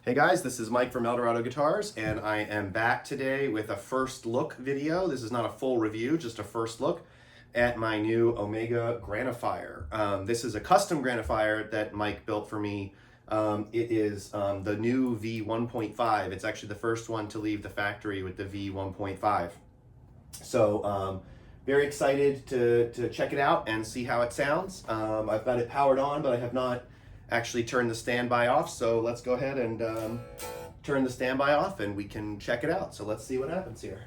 Hey guys, this is Mike from Eldorado Guitars, and I am back today with a first look video. This is not a full review, just a first look at my new Omega Granophyre. This is a custom Granophyre that Mike built for me. It is the new V1.5. It's actually the first one to leave the factory with the V1.5. So very excited to check it out and see how it sounds. I've got it powered on, but I have not actually turn the standby off, so let's go ahead and turn the standby off and we can check it out. So let's see what happens here.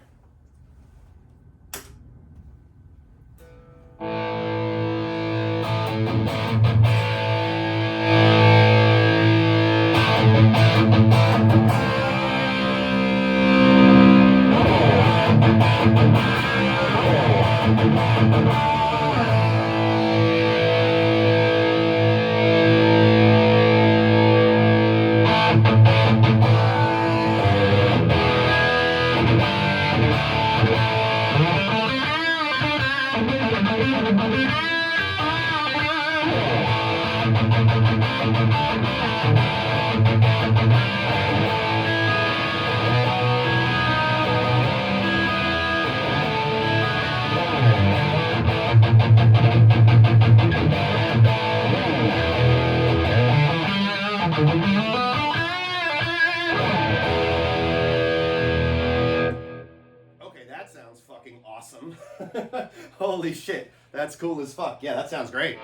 Okay, that sounds fucking awesome. Holy shit, that's cool as fuck. Yeah, that sounds great.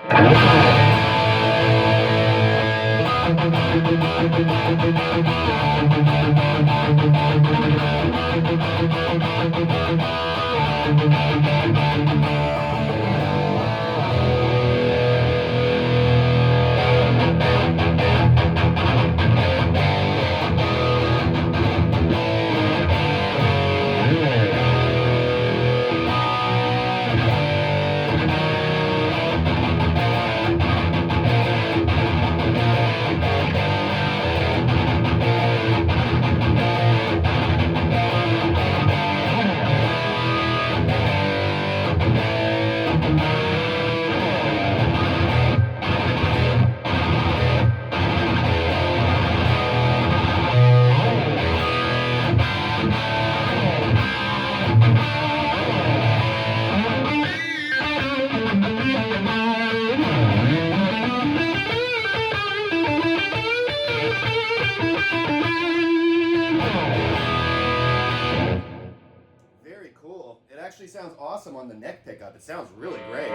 Very cool. It actually sounds awesome on the neck pickup. It sounds really great.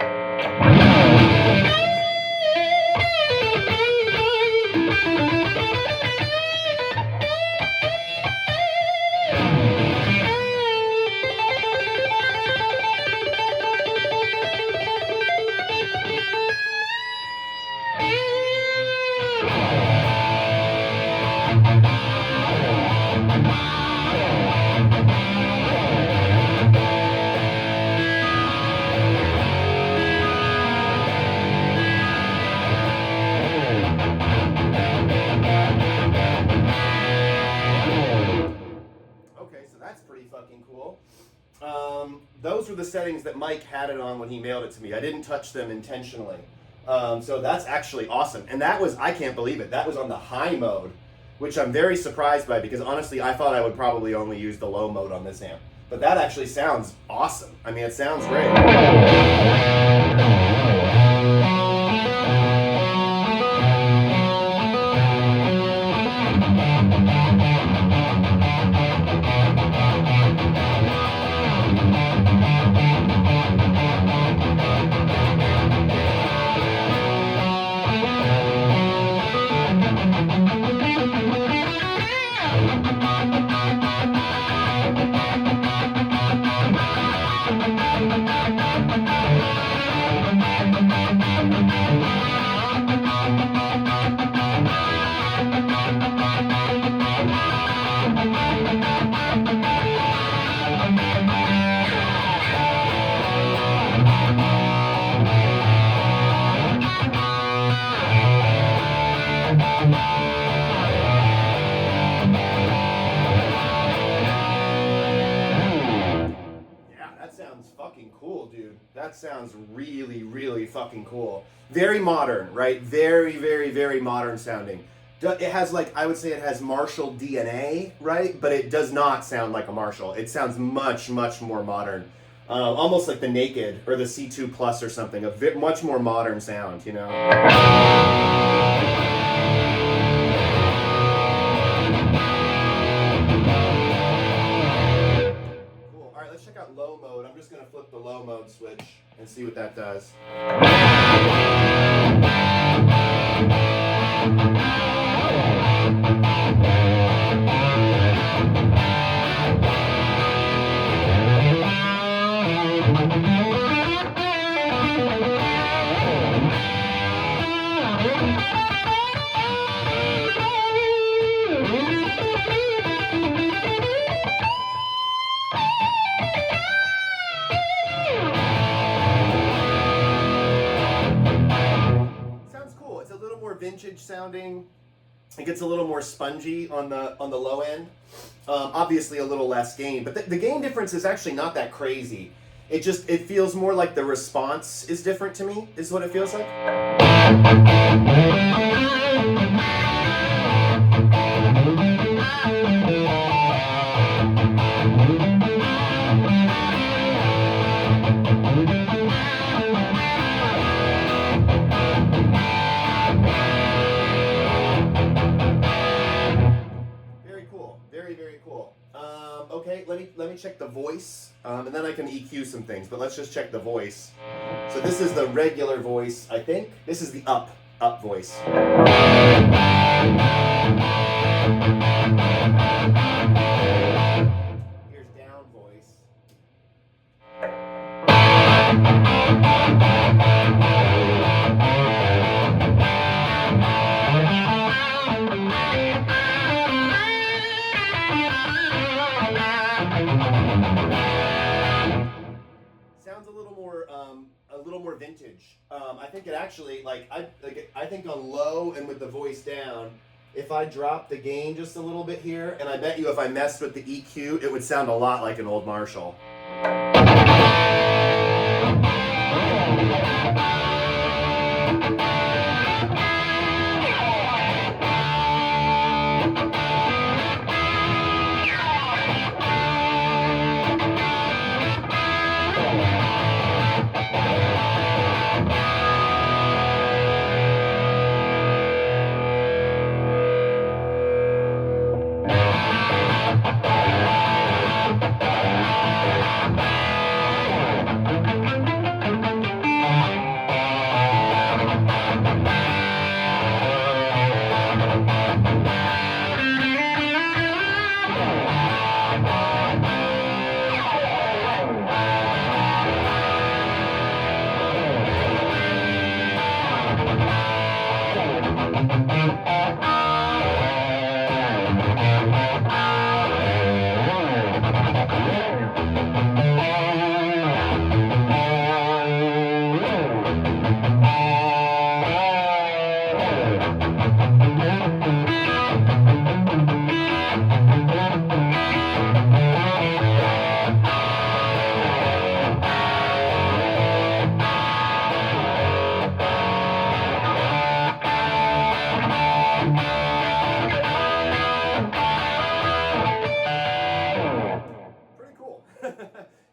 That's pretty fucking cool. Those were the settings that Mike had it on when he mailed it to me. I didn't touch them intentionally. So that's actually awesome. And that was, I can't believe it, that was on the high mode, which I'm very surprised by because honestly, I thought I would probably only use the low mode on this amp. But that actually sounds awesome. I mean, it sounds great. That sounds really, really fucking cool. Very modern, right? Very, very, very modern sounding. It has, like, I would say it has Marshall DNA, right? But it does not sound like a Marshall. It sounds much, much more modern. Almost like the Naked or the C2 Plus or something. Much more modern sound, you know? Cool. All right, let's check out low mode. I'm just going to flip the low mode switch and see what that does. Vintage sounding. It gets a little more spongy on the low end. Obviously a little less gain, but the gain difference is actually not that crazy. It feels more like the response is different to me, is what it feels like. Okay, let me check the voice, and then I can EQ some things, but let's just check the voice. So this is the regular voice, I think. This is the up voice. Here's down voice. Sounds a little more vintage. I think it actually, I think on low and with the voice down, if I drop the gain just a little bit here, and I bet you if I messed with the EQ, it would sound a lot like an old Marshall.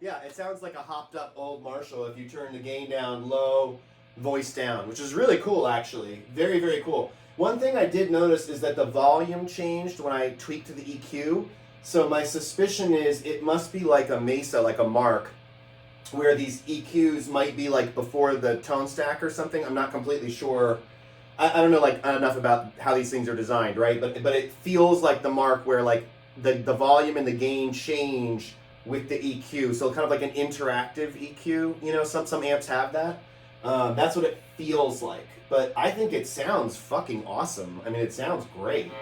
Yeah, it sounds like a hopped up old Marshall if you turn the gain down low, voice down, which is really cool actually. Very, very cool. One thing I did notice is that the volume changed when I tweaked the EQ. So my suspicion is it must be like a Mesa, like a Mark, where these EQs might be like before the tone stack or something. I'm not completely sure. I don't know like enough about how these things are designed, right? But it feels like the Mark where like the volume and the gain change with the EQ. So kind of like an interactive EQ. You know, some amps have that. That's what it feels like. But I think it sounds fucking awesome. I mean, it sounds great.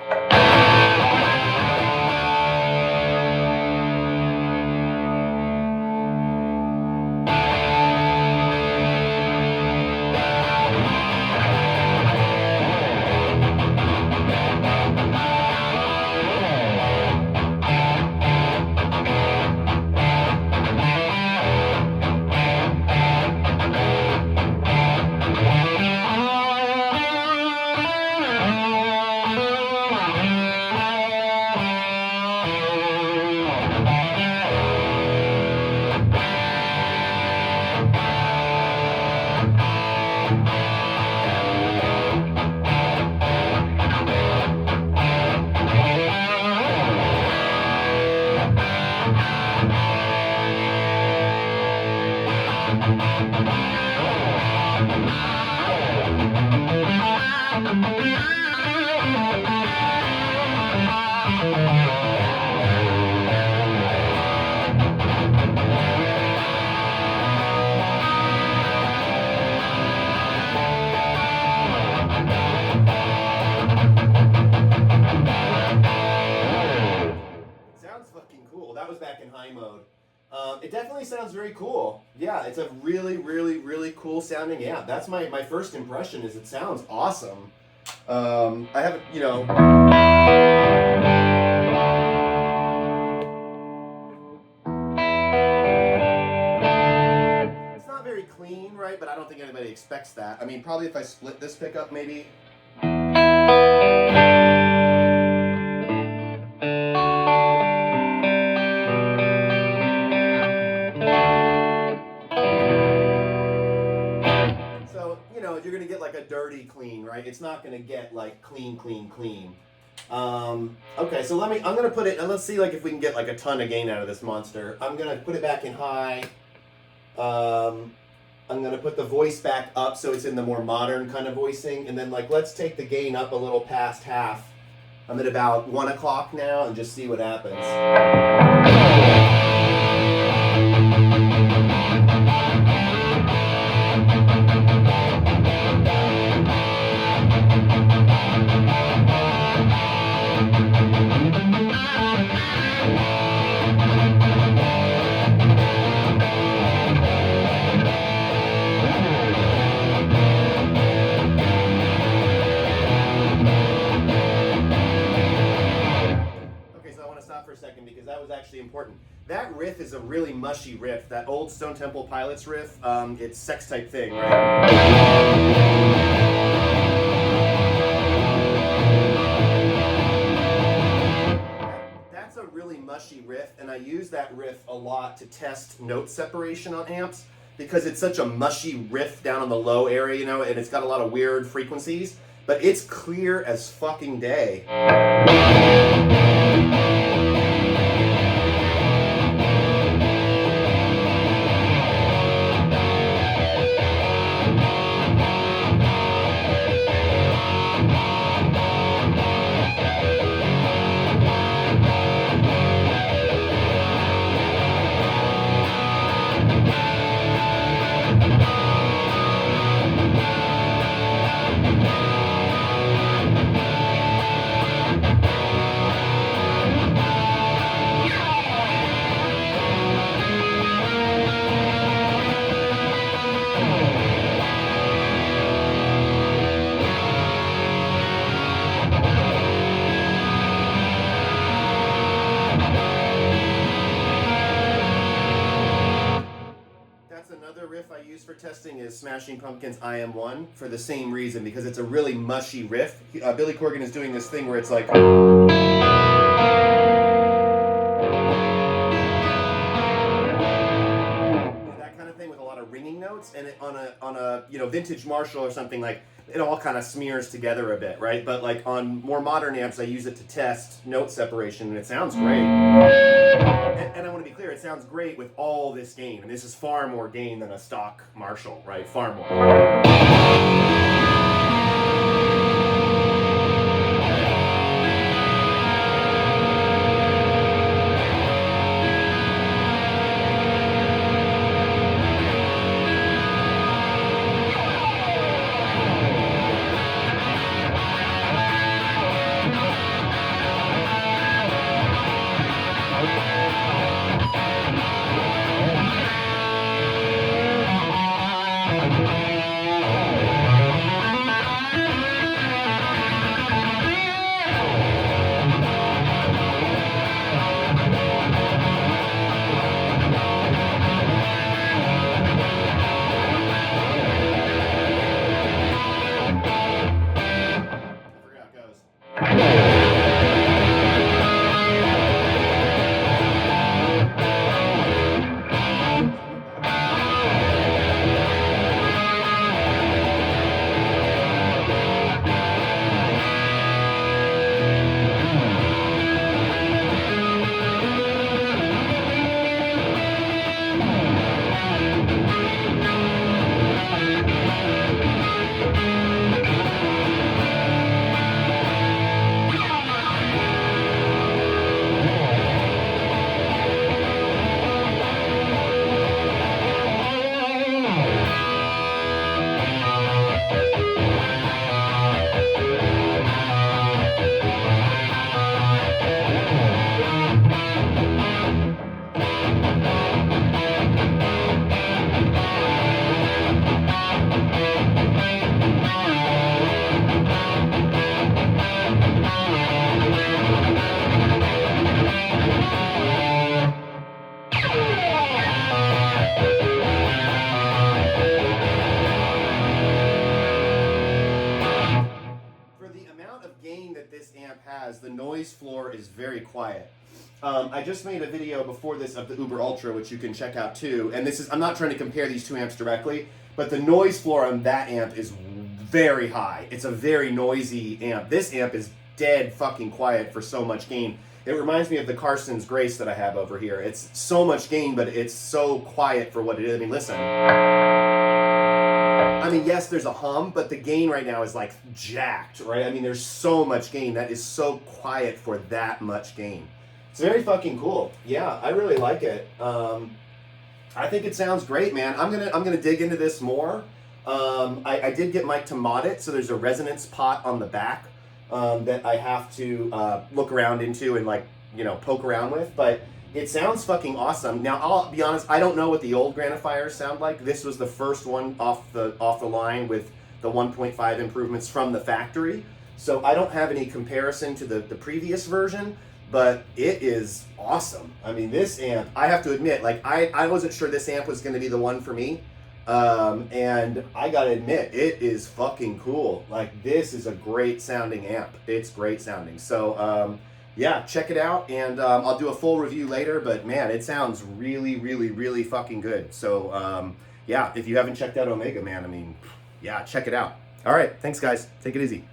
that was back in high mode. It definitely sounds very cool. Yeah, it's a really, really, really cool sounding amp. That's my first impression is it sounds awesome. I haven't, you know... It's not very clean, right? But I don't think anybody expects that. I mean, probably if I split this pickup, maybe... You're gonna get like a dirty clean, right? It's not gonna get like clean. Okay, so I'm gonna put it, and let's see like if we can get like a ton of gain out of this monster. I'm gonna put it back in high. I'm gonna put the voice back up so it's in the more modern kind of voicing, and then like let's take the gain up a little past half. I'm at about 1 o'clock now, and just see what happens. For a second because that was actually important. That riff is a really mushy riff. That old Stone Temple Pilots riff, it's sex type thing, right? That's a really mushy riff, and I use that riff a lot to test note separation on amps because it's such a mushy riff down on the low area, you know, and it's got a lot of weird frequencies, but it's clear as fucking day. I use for testing is Smashing Pumpkins' I Am One for the same reason, because it's a really mushy riff. Billy Corgan is doing this thing where it's like... that kind of thing with a lot of ringing notes, and on a vintage Marshall or something, like it all kind of smears together a bit, right? But like on more modern amps, I use it to test note separation, and it sounds great. And I want to be clear, it sounds great with all this gain, and this is far more gain than a stock Marshall, right? Far more. has, the noise floor is very quiet. I just made a video before this of the Uber Ultra, which you can check out too. And this is, I'm not trying to compare these two amps directly, but the noise floor on that amp is very high. It's a very noisy amp. This amp is dead fucking quiet for so much gain. It reminds me of the Carson's Grace that I have over here. It's so much gain, but it's so quiet for what it is. I mean, listen. I mean, yes, there's a hum, but the gain right now is like jacked, right? I mean, there's so much gain. That is so quiet for that much gain. It's very fucking cool. Yeah, I really like it. I think it sounds great, man. I'm gonna dig into this more. I did get Mike to mod it, so there's a resonance pot on the back that I have to look around into and, like, you know, poke around with. But it sounds fucking awesome. Now, I'll be honest, I don't know what the old Granophyres sound like. This was the first one off the line with the 1.5 improvements from the factory. So I don't have any comparison to the previous version. But it is awesome. I mean, this amp, I have to admit, like, I wasn't sure this amp was going to be the one for me. And I got to admit, it is fucking cool. Like, this is a great sounding amp. It's great sounding. So, yeah, check it out. And I'll do a full review later. But, man, it sounds really, really, really fucking good. So, yeah, if you haven't checked out Omega, man, I mean, yeah, check it out. All right. Thanks, guys. Take it easy.